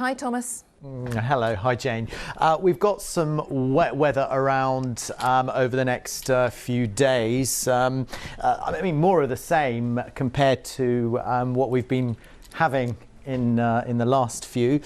Hi, Thomas. Hello, hi Jane. We've got some wet weather around over the next few days. I mean, more of the same compared to what we've been having in the last few.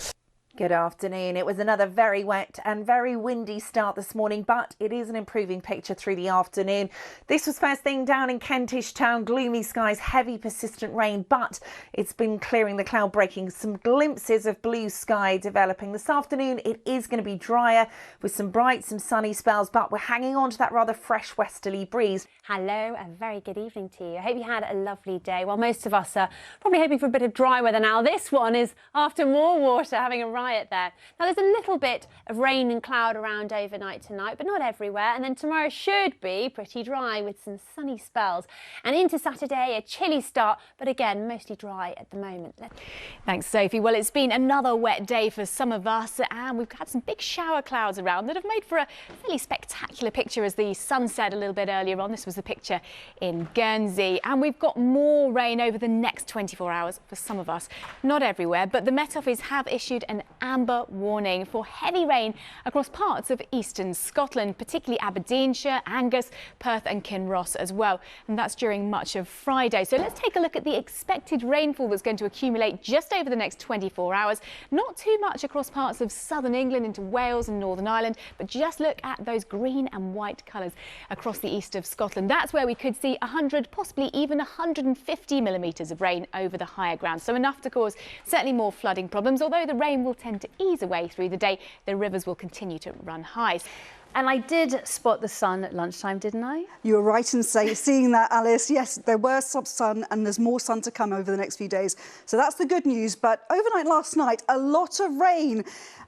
Good afternoon. It was another very wet and very windy start this morning, but it is an improving picture through the afternoon. This was first thing down in Kentish Town, gloomy skies, heavy persistent rain, but it's been clearing, the cloud breaking, some glimpses of blue sky developing. This afternoon it is going to be drier with some bright, some sunny spells, but we're hanging on to that rather fresh westerly breeze. Hello, a very good evening to you. I hope you had a lovely day. Well, most of us are probably hoping for a bit of dry weather now. This one is after more water, having a riot there. Now, there's a little bit of rain and cloud around overnight tonight, but not everywhere. And then tomorrow should be pretty dry with some sunny spells. And into Saturday, a chilly start, but again, mostly dry at the moment. Thanks, Sophie. Well, it's been another wet day for some of us, and we've had some big shower clouds around that have made for a fairly spectacular picture as the sun set a little bit earlier on. This was the picture in Guernsey, and we've got more rain over the next 24 hours for some of us. Not everywhere, but the Met Office have issued an amber warning for heavy rain across parts of eastern Scotland, particularly Aberdeenshire, Angus, Perth and Kinross as well. And that's during much of Friday. So let's take a look at the expected rainfall that's going to accumulate just over the next 24 hours. Not too much across parts of southern England into Wales and Northern Ireland, but just look at those green and white colours across the east of Scotland. That's where we could see 100, possibly even 150 millimetres of rain over the higher ground. So enough to cause certainly more flooding problems, although the rain will tend to ease away through the day. The rivers will continue to run high. And I did spot the sun at lunchtime, didn't I? You were right in seeing that, Alice. Yes, there were some sun and there's more sun to come over the next few days. So that's the good news. But overnight last night, a lot of rain.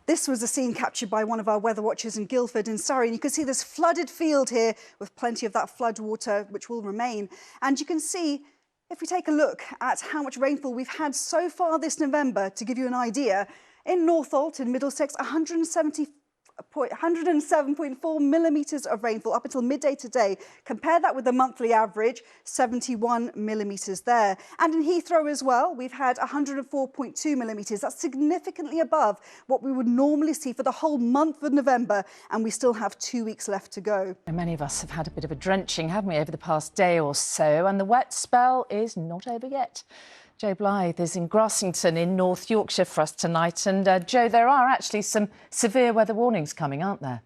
This was a scene captured by one of our weather watchers in Guildford in Surrey. And you can see this flooded field here with plenty of that flood water, which will remain. And you can see, if we take a look at how much rainfall we've had so far this November, to give you an idea, in Northolt, in Middlesex, 107.4 millimetres of rainfall up until midday today. Compare that with the monthly average, 71 millimetres there. And in Heathrow as well, we've had 104.2 millimetres. That's significantly above what we would normally see for the whole month of November, and we still have 2 weeks left to go. Many of us have had a bit of a drenching, haven't we, over the past day or so, and the wet spell is not over yet. Joe Blythe is in Grassington in North Yorkshire for us tonight. And Joe, there are actually some severe weather warnings coming, aren't there?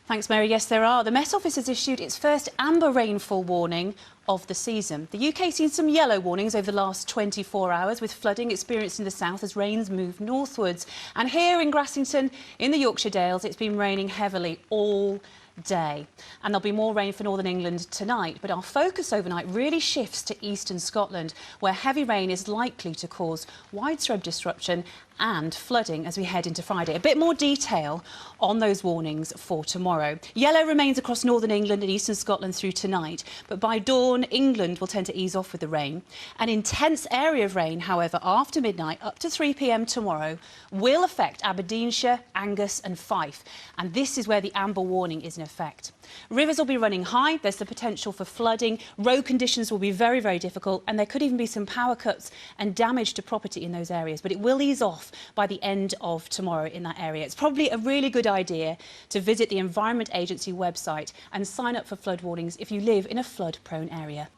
Thanks, Mary. Yes, there are. The Met Office has issued its first amber rainfall warning of the season. The UK's seen some yellow warnings over the last 24 hours, with flooding experienced in the south as rains move northwards. And here in Grassington, in the Yorkshire Dales, it's been raining heavily all day, and there'll be more rain for northern England tonight, but our focus overnight really shifts to eastern Scotland, where heavy rain is likely to cause widespread disruption and flooding as we head into Friday. A bit more detail on those warnings for tomorrow. Yellow remains across northern England and eastern Scotland through tonight, but by dawn England will tend to ease off with the rain. An intense area of rain, however, after midnight up to 3 p.m. tomorrow will affect Aberdeenshire, Angus and Fife, and this is where the amber warning is in effect. Rivers will be running high, there's the potential for flooding, road conditions will be very, very difficult, and there could even be some power cuts and damage to property in those areas, but it will ease off by the end of tomorrow in that area. It's probably a really good idea to visit the Environment Agency website and sign up for flood warnings if you live in a flood-prone area.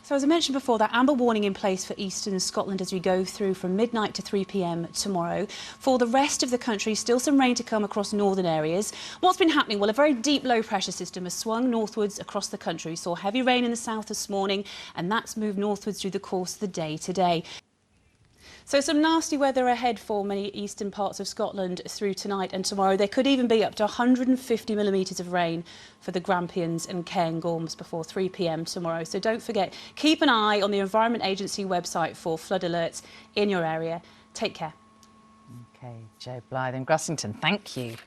So as I mentioned before, that amber warning in place for eastern Scotland as we go through from midnight to 3 p.m. tomorrow. For the rest of the country, still some rain to come across northern areas. What's been happening? Well, a very deep low pressure system has swung northwards across the country. We saw heavy rain in the south this morning, and that's moved northwards through the course of the day today. So some nasty weather ahead for many eastern parts of Scotland through tonight and tomorrow. There could even be up to 150 millimetres of rain for the Grampians and Cairngorms before 3 p.m. tomorrow. So don't forget, keep an eye on the Environment Agency website for flood alerts in your area. Take care. OK, Joe Blythe in Grassington, thank you.